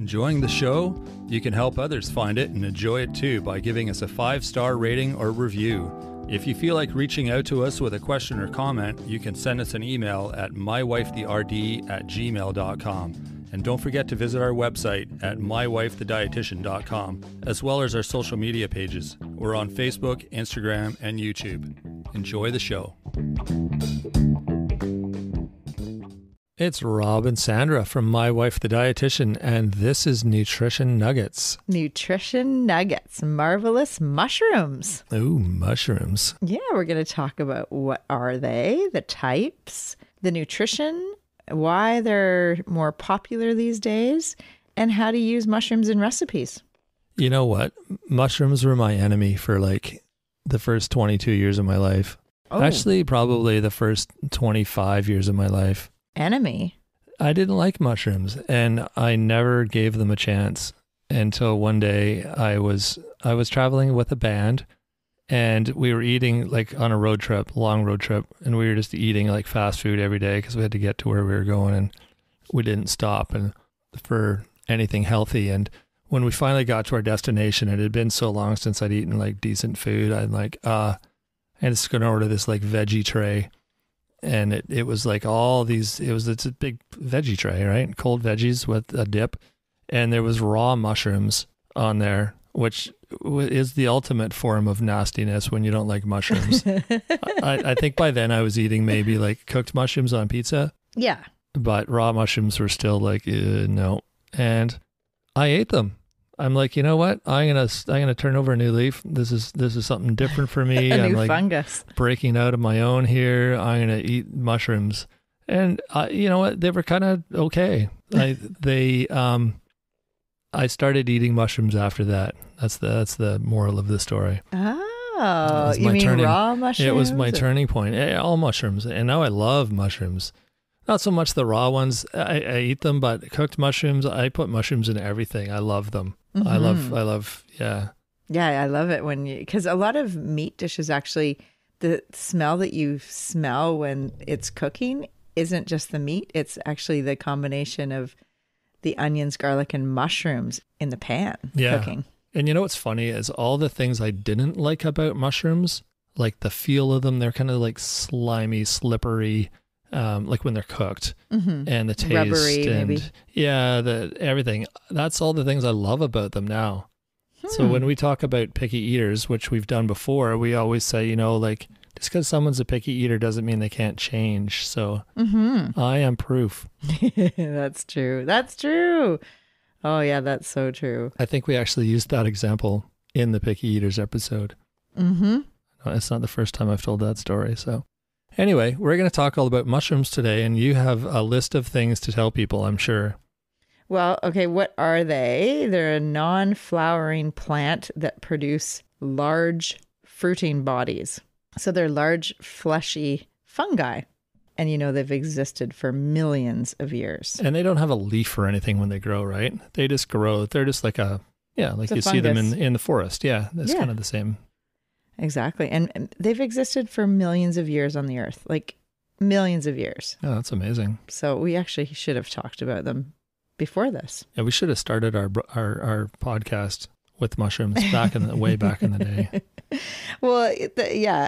Enjoying the show? You can help others find it and enjoy it too by giving us a 5-star rating or review. If you feel like reaching out to us with a question or comment, you can send us an email at mywifetherd@gmail.com. And don't forget to visit our website at mywifethedietitian.com, as well as our social media pages. We're on Facebook, Instagram, and YouTube. Enjoy the show. It's Rob and Sandra from My Wife the Dietitian, and this is Nutrition Nuggets. Nutrition Nuggets, marvelous mushrooms. Ooh, mushrooms. Yeah, we're going to talk about what are they, the types, the nutrition, why they're more popular these days, and how to use mushrooms in recipes. You know what? Mushrooms were my enemy for like the first 22 years of my life. Oh. Actually, probably the first 25 years of my life. Enemy? I didn't like mushrooms, and I never gave them a chance until one day I was traveling with a band, and we were eating like on a road trip, long road trip, and we were just eating like fast food every day because we had to get to where we were going, and we didn't stop and for anything healthy. And when we finally got to our destination, it had been so long since I'd eaten like decent food. I'm like, I'm just going to order this like veggie tray. And it was like all these, it's a big veggie tray, right? Cold veggies with a dip. And there was raw mushrooms on there, which is the ultimate form of nastiness when you don't like mushrooms. I think by then I was eating maybe like cooked mushrooms on pizza. Yeah. But raw mushrooms were still like, no. And I ate them. I'm like, you know what? I'm gonna turn over a new leaf. This is something different for me. I'm new like fungus. Breaking out of my own here. I'm gonna eat mushrooms, and you know what? They were kind of okay. I started eating mushrooms after that. That's the moral of the story. Oh, you mean raw mushrooms? It was my turning point. All mushrooms, and now I love mushrooms. Not so much the raw ones. I eat them, but cooked mushrooms, I put mushrooms in everything. I love them. Mm-hmm. I love, yeah. Yeah, I love it because a lot of meat dishes actually, the smell that you smell when it's cooking isn't just the meat. It's actually the combination of the onions, garlic, and mushrooms in the pan cooking. And you know what's funny is all the things I didn't like about mushrooms, like the feel of them, they're kind of like slimy, slippery, like when they're cooked, and the taste, rubbery, and maybe. Yeah, everything. That's all the things I love about them now. So when we talk about picky eaters, which we've done before, we always say, you know, like just because someone's a picky eater doesn't mean they can't change. So I am proof. That's true. That's true. Oh yeah, that's so true. I think we actually used that example in the picky eaters episode. No, it's not the first time I've told that story. So anyway, we're going to talk all about mushrooms today, and you have a list of things to tell people, I'm sure. Well, okay, what are they? They're a non-flowering plant that produce large fruiting bodies. So they're large, fleshy fungi. And you know, they've existed for millions of years. And they don't have a leaf or anything when they grow, right? They just grow. They're just like like you see them in the forest. Yeah, that's kind of the same. Exactly. And they've existed for millions of years on the earth, like millions of years. Oh, that's amazing. So we actually should have talked about them before this. Yeah, we should have started our podcast with mushrooms way back in the day. Well,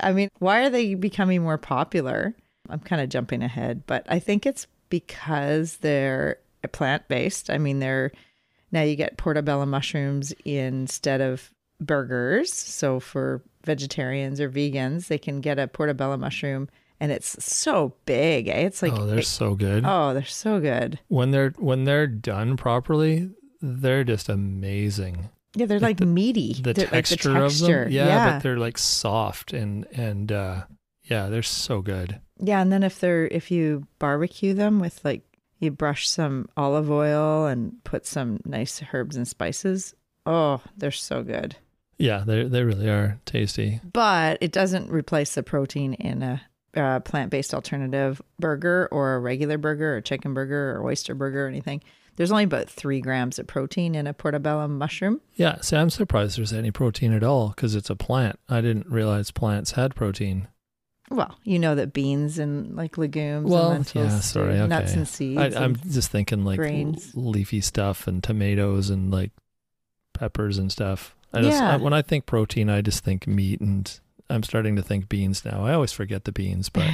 I mean, why are they becoming more popular? I'm kind of jumping ahead, but I think it's because they're plant-based. I mean, now you get portobello mushrooms instead of burgers. So for vegetarians or vegans, they can get a portobello mushroom, and it's so big. It's like, they're so good. Oh, they're so good. When they're done properly, they're just amazing. Yeah, they're like meaty. The texture, like of them, but they're like soft and they're so good. Yeah, and then if you barbecue them with like, you brush some olive oil and put some nice herbs and spices. Oh, they're so good. Yeah, they really are tasty. But it doesn't replace the protein in a plant-based alternative burger or a regular burger or chicken burger or oyster burger or anything. There's only about 3 grams of protein in a portobello mushroom. Yeah, so I'm surprised there's any protein at all because it's a plant. I didn't realize plants had protein. Well, you know that beans and like legumes Well, and lentils, yeah, sorry, okay. nuts and seeds. I'm just thinking like grains. leafy stuff and tomatoes and like peppers and stuff. Yeah. When I think protein, I just think meat, and I'm starting to think beans now. I always forget the beans, but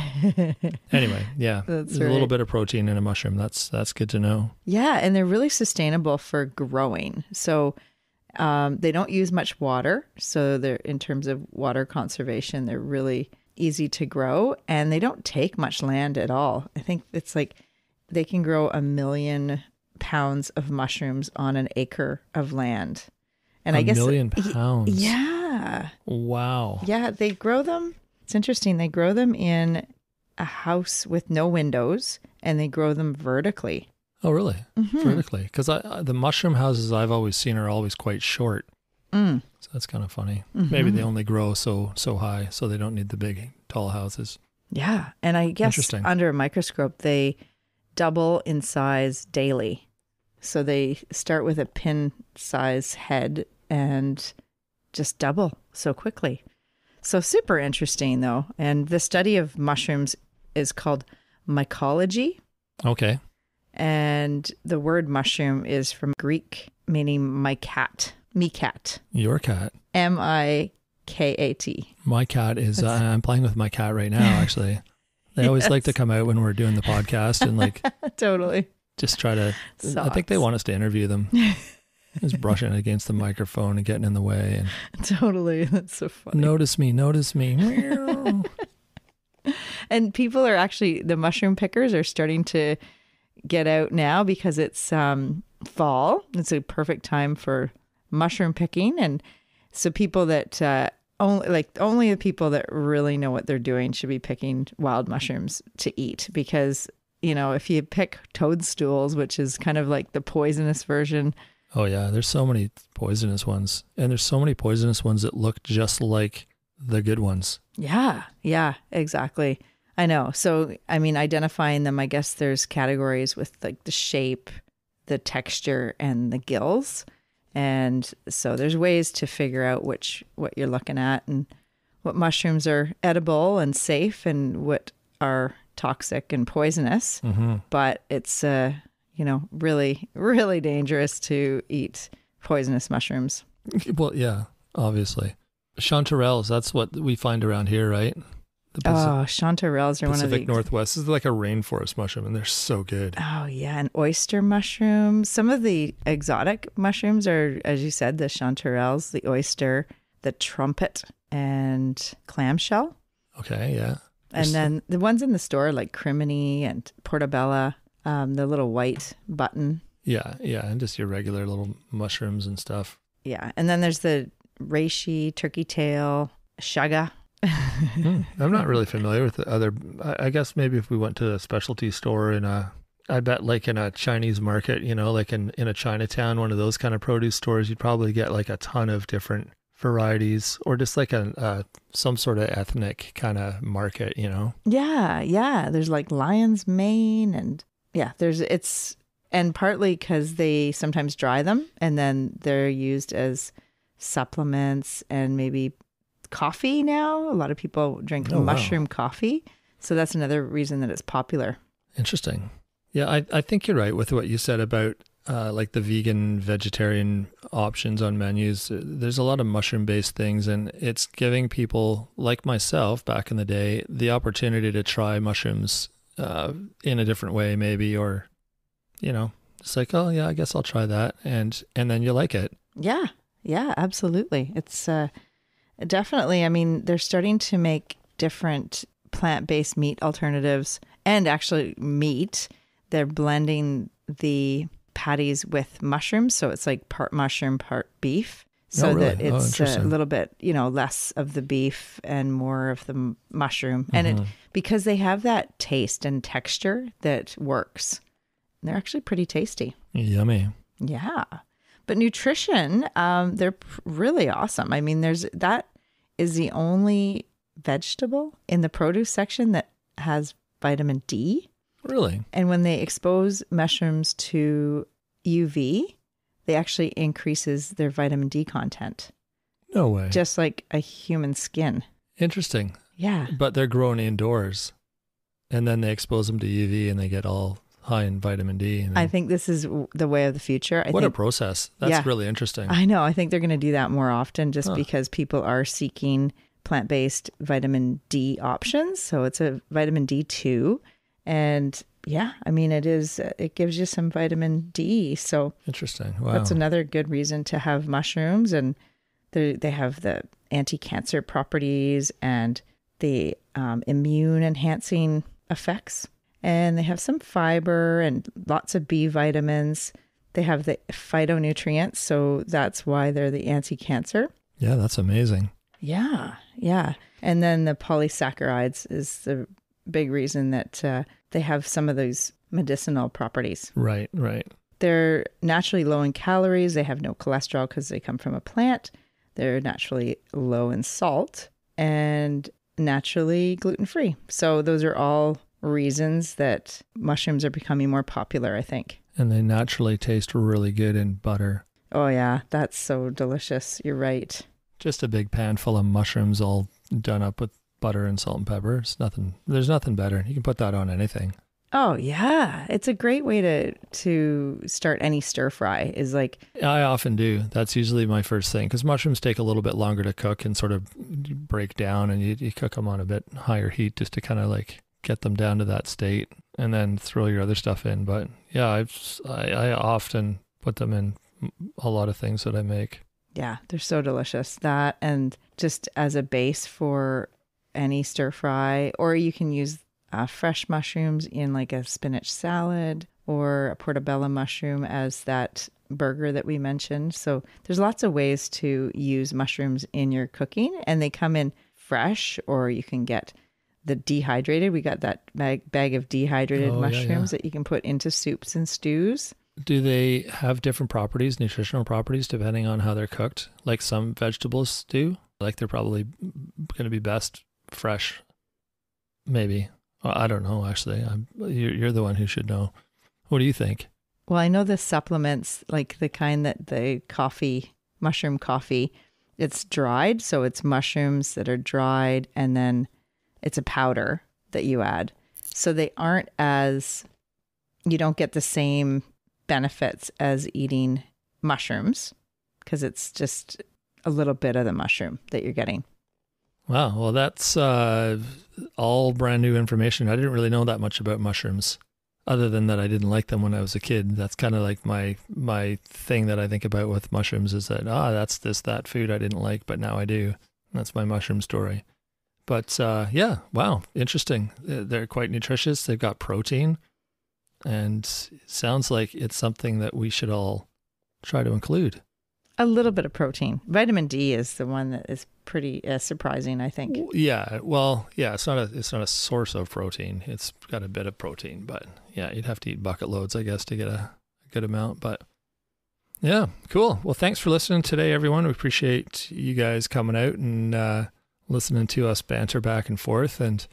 anyway, yeah, That's there's right. a little bit of protein in a mushroom. That's good to know. Yeah, and they're really sustainable for growing. So they don't use much water. So they're in terms of water conservation, they're really easy to grow, and they don't take much land at all. I think it's like they can grow 1 million pounds of mushrooms on an acre of land. And I guess 1 million pounds. Yeah. Wow. Yeah, they grow them. It's interesting. They grow them in a house with no windows, and they grow them vertically. Oh, really? Mm-hmm. Vertically? Because the mushroom houses I've always seen are always quite short. So that's kind of funny. Mm-hmm. Maybe they only grow so high, so they don't need the big, tall houses. Yeah. And I guess under a microscope, they double in size daily. So they start with a pin size head and just double so quickly. So super interesting, though. And the study of mushrooms is called mycology. Okay. And the word mushroom is from Greek, meaning mycat. Your cat. M-I-K-A-T. My cat is, I'm playing with my cat right now, actually. They always like to come out when we're doing the podcast and like totally just try to, I think they want us to interview them. Just brushing against the microphone and getting in the way. And totally. That's so funny. Notice me. And people are actually, the mushroom pickers are starting to get out now because it's fall. It's a perfect time for mushroom picking. And so people that only the people that really know what they're doing should be picking wild mushrooms to eat, because, you know, if you pick toadstools, which is kind of like the poisonous version. Oh yeah, there's so many poisonous ones, and there's so many poisonous ones that look just like the good ones. Yeah, exactly. I know. So, I mean, identifying them, I guess there's categories with like the shape, the texture, and the gills. And so there's ways to figure out what you're looking at and what mushrooms are edible and safe and what are toxic and poisonous. Mm-hmm. But it's, really, really dangerous to eat poisonous mushrooms. Well, yeah, obviously. Chanterelles, that's what we find around here, right? Chanterelles are one of the Pacific Northwest. This is like a rainforest mushroom, and they're so good. Oh, yeah. And oyster mushrooms. Some of the exotic mushrooms are, as you said, the chanterelles, the oyster, the trumpet, and clamshell. Okay, yeah. And then the ones in the store, like crimini and portobello, the little white button. Yeah. And just your regular little mushrooms and stuff. Yeah. And then there's the reishi, turkey tail, shaga. I'm not really familiar with the other. I guess maybe if we went to a specialty store I bet like in a Chinese market, like in a Chinatown, one of those kind of produce stores, you'd probably get like a ton of different varieties, or just like some sort of ethnic kind of market, Yeah. There's like lion's mane, and and partly because they sometimes dry them and then they're used as supplements, and maybe coffee now. A lot of people drink mushroom coffee. So that's another reason that it's popular. Interesting. Yeah, I think you're right with what you said about like the vegan, vegetarian options on menus. There's a lot of mushroom-based things, and it's giving people like myself back in the day the opportunity to try mushrooms in a different way maybe, or, it's like, oh yeah, I guess I'll try that. And then you like it. Yeah, absolutely. It's definitely, I mean, they're starting to make different plant-based meat alternatives, and actually meat. They're blending the patties with mushrooms. So it's like part mushroom, part beef. So that it's a little bit, less of the beef and more of the mushroom. Mm-hmm. And because they have that taste and texture that works. They're actually pretty tasty. Yummy. Yeah. But nutrition, they're really awesome. I mean, that is the only vegetable in the produce section that has vitamin D. Really? And when they expose mushrooms to UV, they actually increases their vitamin D content. No way. Just like a human skin. Interesting. Yeah. but they're grown indoors. And then they expose them to UV and they get all high in vitamin D. And I think this is the way of the future. a process. That's really interesting. I know. I think they're going to do that more often just because people are seeking plant-based vitamin D options. So it's a vitamin D2. And yeah, I mean, it gives you some vitamin D. So interesting. Wow. That's another good reason to have mushrooms. And they have the anti-cancer properties and the immune enhancing effects. And they have some fiber and lots of B vitamins. They have the phytonutrients. So that's why they're the anti-cancer. Yeah, that's amazing. Yeah. Yeah. And then the polysaccharides is the big reason that they have some of those medicinal properties. Right, right. They're naturally low in calories. They have no cholesterol because they come from a plant. They're naturally low in salt and naturally gluten-free. So those are all reasons that mushrooms are becoming more popular, I think. And they naturally taste really good in butter. Oh, yeah. That's so delicious. You're right. Just a big pan full of mushrooms all done up with butter and salt and pepper. There's nothing better. You can put that on anything. Oh, yeah. It's a great way to start any stir fry is like... I often do. That's usually my first thing because mushrooms take a little bit longer to cook and sort of break down, and you cook them on a bit higher heat just to kind of like get them down to that state and then throw your other stuff in. But yeah, I often put them in a lot of things that I make. Yeah, they're so delicious. That and just as a base for any stir fry, or you can use fresh mushrooms in like a spinach salad or a portobello mushroom as that burger that we mentioned. So there's lots of ways to use mushrooms in your cooking, and they come in fresh, or you can get the dehydrated. We got that bag of dehydrated mushrooms that you can put into soups and stews. Do they have different properties, nutritional properties, depending on how they're cooked? Like some vegetables do? Like they're probably going to be best fresh, maybe. Well, I don't know, actually. You're the one who should know. What do you think? Well, I know the supplements, like the kind that mushroom coffee, it's dried. So it's mushrooms that are dried, and then it's a powder that you add. So they aren't you don't get the same benefits as eating mushrooms because it's just a little bit of the mushroom that you're getting. Wow. Well, that's all brand new information. I didn't really know that much about mushrooms other than that I didn't like them when I was a kid. That's kind of like my thing that I think about with mushrooms is that, that's that food I didn't like, but now I do. That's my mushroom story. But yeah, wow. Interesting. They're quite nutritious. They've got protein. And it sounds like it's something that we should all try to include. A little bit of protein. Vitamin D is the one that is pretty surprising, I think. Yeah. Well, yeah, it's not a source of protein. It's got a bit of protein, but yeah, you'd have to eat bucket loads, I guess, to get a good amount. But yeah, cool. Well, thanks for listening today, everyone. We appreciate you guys coming out and listening to us banter back and forth. And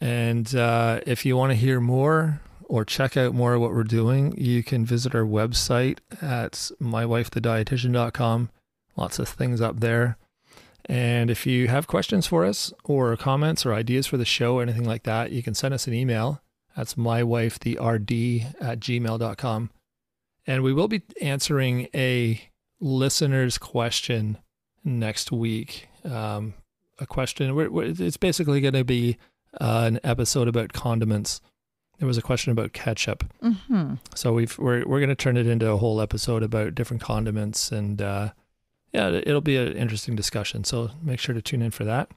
if you want to hear more or check out more of what we're doing, you can visit our website at mywifethedietitian.com. Lots of things up there. And if you have questions for us or comments or ideas for the show or anything like that, you can send us an email. That's mywifetherd@gmail.com. And we will be answering a listener's question next week. A question, it's basically going to be an episode about condiments. There was a question about ketchup. Mm-hmm. So we're going to turn it into a whole episode about different condiments, and it'll be an interesting discussion. So make sure to tune in for that.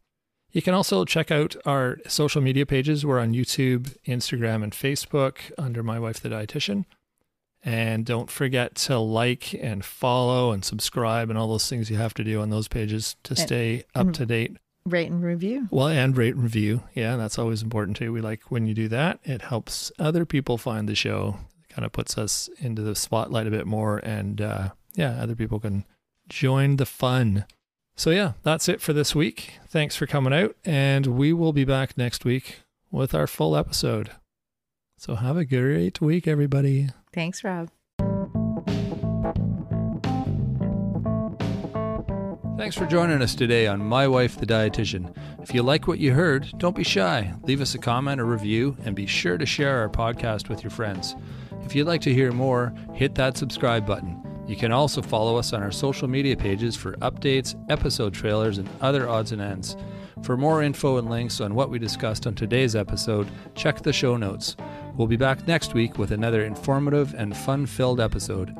You can also check out our social media pages. We're on YouTube, Instagram, and Facebook under My Wife the Dietitian. And don't forget to like and follow and subscribe and all those things you have to do on those pages to stay up to date. Rate and review. Well, and rate and review. Yeah, that's always important too. We like when you do that. It helps other people find the show. It kind of puts us into the spotlight a bit more. And other people can join the fun. So yeah, that's it for this week. Thanks for coming out. And we will be back next week with our full episode. So have a great week, everybody. Thanks, Rob. Thanks for joining us today on My Wife the Dietitian. If you like what you heard, don't be shy. Leave us a comment or review, and be sure to share our podcast with your friends. If you'd like to hear more, hit that subscribe button. You can also follow us on our social media pages for updates, episode trailers, and other odds and ends. For more info and links on what we discussed on today's episode, check the show notes. We'll be back next week with another informative and fun-filled episode.